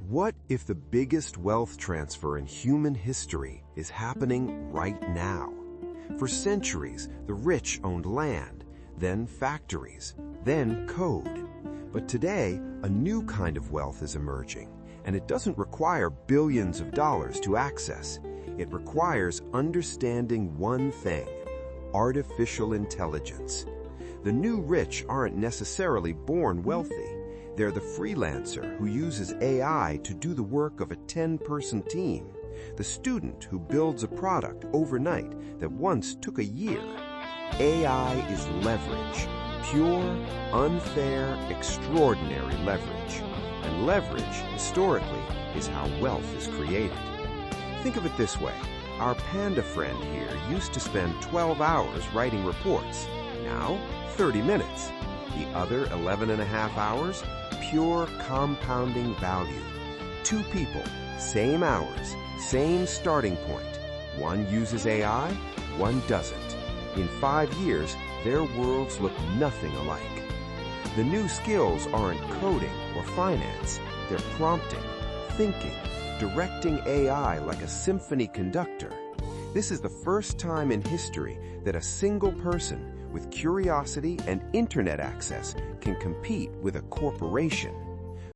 What if the biggest wealth transfer in human history is happening right now? For centuries, the rich owned land, then factories, then code. But today, a new kind of wealth is emerging, and it doesn't require billions of dollars to access. It requires understanding one thing: artificial intelligence. The new rich aren't necessarily born wealthy. They're the freelancer who uses AI to do the work of a 10-person team, the student who builds a product overnight that once took a year. AI is leverage, pure, unfair, extraordinary leverage. And leverage, historically, is how wealth is created. Think of it this way. Our panda friend here used to spend 12 hours writing reports. Now, 30 minutes. The other 11 and a half hours, pure compounding value. Two people, same hours, same starting point. One uses AI, one doesn't. In 5 years, their worlds look nothing alike. The new skills aren't coding or finance. They're prompting, thinking, directing AI like a symphony conductor. This is the first time in history that a single person with curiosity and internet access can compete with a corporation.